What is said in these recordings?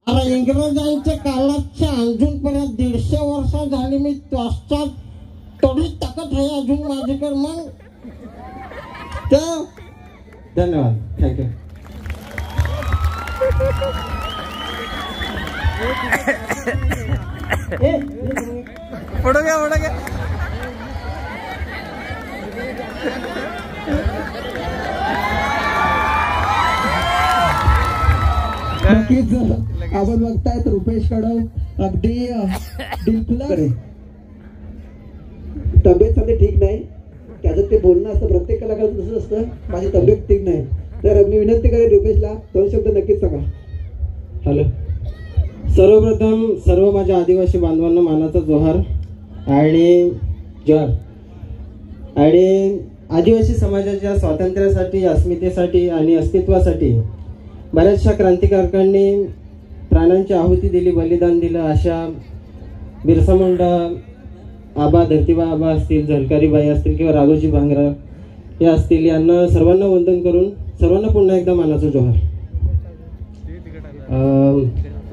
अरे इंग्रजांच्या काळाच्या अजूनपर्यंत 150 वर्ष झाली मी त्वचात थोडी ताकद आहे अजून माझ्याकडे मग धन्यवाद थँक्यू फोटो घ्या नक्कीच आपण बघतायत रुपेश कडव अगदी दिलखुलास तब्येत सध्या ठीक नाही त्याचं ते बोलणं असतं प्रत्येक कलाकाराचं तसंच असतं माझी तब्येत ठीक नाही तर मी विनंती करेन रुपेशला 2 शब्द नक्कीच सांगा. हॅलो सर्वप्रथम सर्व माझ्या आदिवासी बांधवांना मानाचा जोहार आणि जोहार आणि आदिवासी समाजाच्या स्वातंत्र्यासाठी अस्मितेसाठी आणि अस्तित्वासाठी बऱ्याचशा क्रांतिकारकांनी प्राणांची आहुती दिली बलिदान दिलं अशा बिरसा मुंडा आबा धरतीबा आबा असतील झलकारीबाई असतील किंवा राघोजी भांगरा हे असतील यांना सर्वांना वंदन करून सर्वांना पुन्हा एकदा मानाचा जोहार.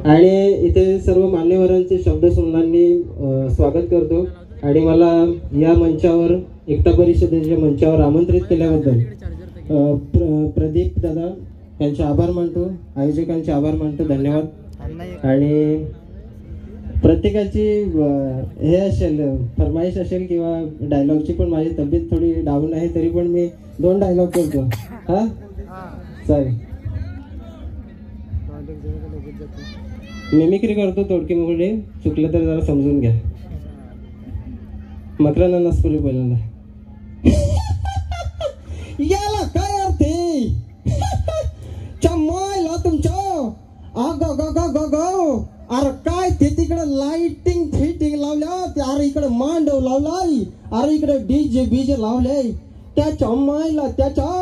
आणि इथे सर्व मान्यवरांचे शब्दसंवादांनी स्वागत करतो आणि मला या मंचावर एकता परिषदेच्या मंचावर आमंत्रित केल्याबद्दल प्रदीप दादा यांचे आभार मानतो आयोजकांचे आभार मानतो धन्यवाद. आणि प्रत्येकाची हे असेल फरमाईश असेल किंवा डायलॉगची पण माझी तब्येत थोडी डाऊन आहे तरी पण मी 2 डायलॉग करतो हा सॉरी मिमिक्री करतो तोडकी मोकळी चुकलं तर जरा समजून घ्या. मकरांना नसपुरी पहिल्यांदा याला काय अर्थ चमायला तुमच्या अग अरे काय ते तिकडे लाइटिंग फिटिंग लावल्या अरे इकडे मांडव लावलाय अरे इकडे डीजे बीजे लावले त्याच्या मायला त्याच्या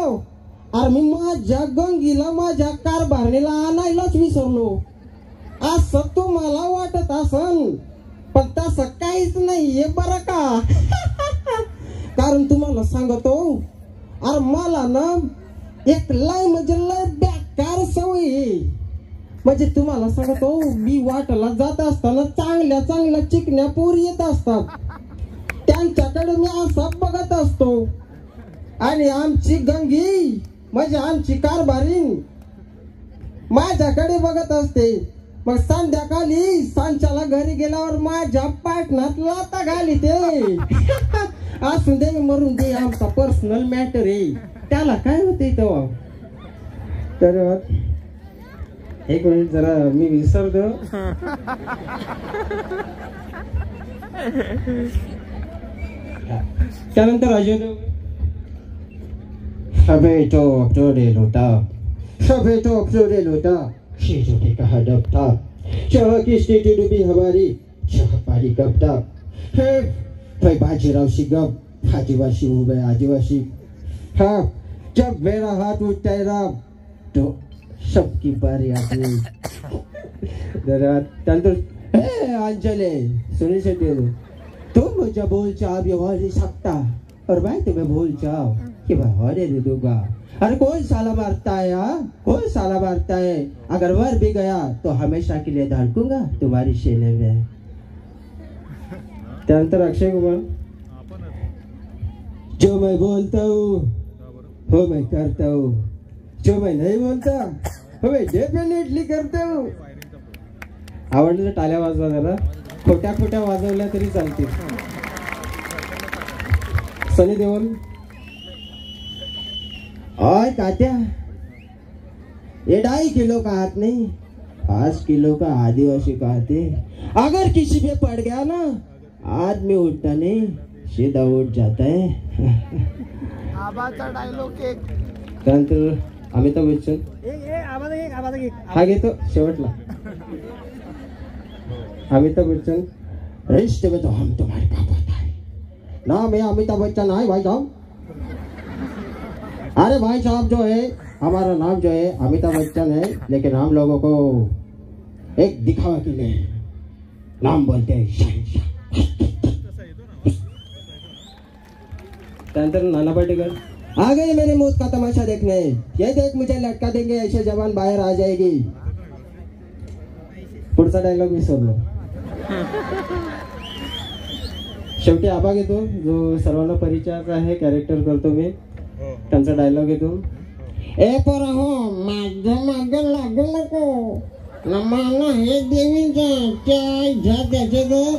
अरे मी माझ्या गंगीला माझ्या कारभारणीला आणायलाच विसरलो असं तुम्हाला वाटत असन पण तसं काहीच नाहीये बरं का. कारण तुम्हाला सांगतो अरे मला ना एक लय म्हणजे लय बेकार सवय म्हणजे तुम्हाला सांगतो मी वाटला जात असताना चांगल्या चांगल्या चिकण्या पोरी येत असतात त्यांच्याकडे मी असा बघत असतो आणि आमची गंगी म्हणजे आमची कारभारीन माझ्याकडे बघत असते. मग संध्याकाळी सांच्याला घरी गेल्यावर माझ्या पाटणात लाता घाली ते असून दे मरून दे आमचा पर्सनल मॅटर आहे त्याला काय होते तेव्हा. तर एक मिनिट जरा मी विसरतो त्यानंतर अजय सभी तो अपलोडे लोटा शीशों के कहा डब था चाह की स्टेटी डूबी हमारी चाह पारी कब था है भाई बाजीराव शिगम आदिवासी हो गए आदिवासी. हाँ जब मेरा हाथ उठता है ना तो सबकी बारी आती है. त्यानंतर अंजलि सुनिए शेट्टी तुम मुझे बोल चाह ये हो नहीं सकता और मैं तुम्हें बोल चाह कि मैं होने नहीं दूंगा. अरे कौन साला मारता है कौन साला मारता है अगर मर भी गया तो हमेशा के लिए धड़कूंगा तुम्हारी शेने में. त्यानंतर अक्षय कुमार जो मैं बोलता हूँ वो मैं करता हूँ जो मैं नहीं बोलता वो मैं डेफिनेटली करता हूँ. आवडलं तर टाळ्या वाजवा जरा खोट्या खोट्या वाजवल्या तरी चालतील. सनी देओल और कात्या ये 2.5 किलो का हाथ नहीं 5 किलो का आदिवासी का हाथ है. अगर किसी पे पड़ गया ना आदमी उठता नहीं सीधा उठ जाता है. त्यानंतर अमिताभ बच्चन हा घेतो शेवटला. अमिताभ बच्चन रिश्ते में तो हम तुम्हारे पापा था ना मैं अमिताभ बच्चन है भाई साहब. अरे भाई साहब जो है हमारा नाम जो है अमिताभ बच्चन है लेकिन हम लोगों को एक दिखावा के लिए नाम बोलते हैं शहंशाह. त्यानंतर नाना पाटेकर आ गए मेरे मौत का तमाशा देखने ये देख मुझे लटका देंगे ऐसे जवान बाहर आ जाएगी. पुढचा डायलॉग विसरलो. शेवटी आबा घेतो, जो सर्वांना परिचयाचा आहे, कॅरेक्टर करतो मी. त्यांचा डायलॉग येतो. ए पोरा हो, माझं मागं लागू नको ना, मला हे देवीचं त्या त्याचे घर.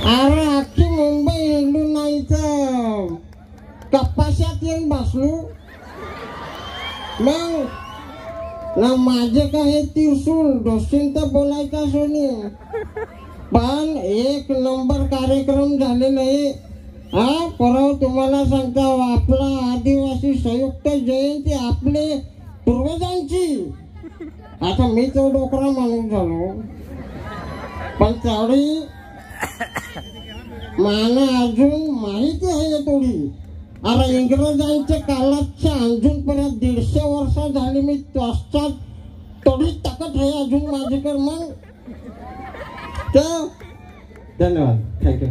अरे अख्खी मुंबई हिंडू नाही तर कपाशात येऊन बसलो मग ना. माझे काय तिरसूल डोसीन तर बोलायचा सोनी, पण एक नंबर कार्यक्रम झालेला आहे. हा परवा तुम्हाला सांगता, आपला आदिवासी संयुक्त जयंती आपले पूर्वजांची. आता मी तो डोकरा माणूस झालो, पण तेवढी मला अजून माहिती आहे थोडी. अरे इंग्रजांच्या काळाच्या अजूनपर्यंत 150 वर्ष झाली मी त्वचात थोडी ताकद आहे अजून माझ्याकडे. मग तर धन्यवाद, थँक्यू.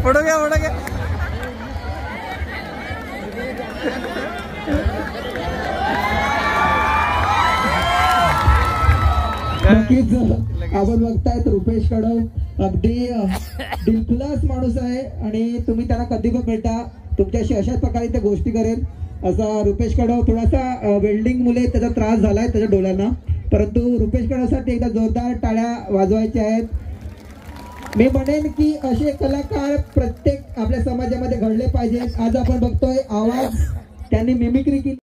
फोटो घ्या, फोटो घ्या. नक्कीच आपण बघतायत रुपेश कडव अगदी दिलखुलास माणूस आहे आणि तुम्ही त्याला कधी पण भेटा, तुमच्याशी अशाच प्रकारे ते गोष्टी करेल. असा रुपेश कडव. थोडासा वेल्डिंग मुले त्याचा त्रास झालाय त्याच्या डोळ्यांना, परंतु रुपेश कडवसाठी एकदा जोरदार टाळ्या वाजवायच्या आहेत. मी म्हणेन की असे कलाकार प्रत्येक आपल्या समाजामध्ये घडले पाहिजेत. आज आपण बघतोय आवाज त्यांनी मिमिक्री केली.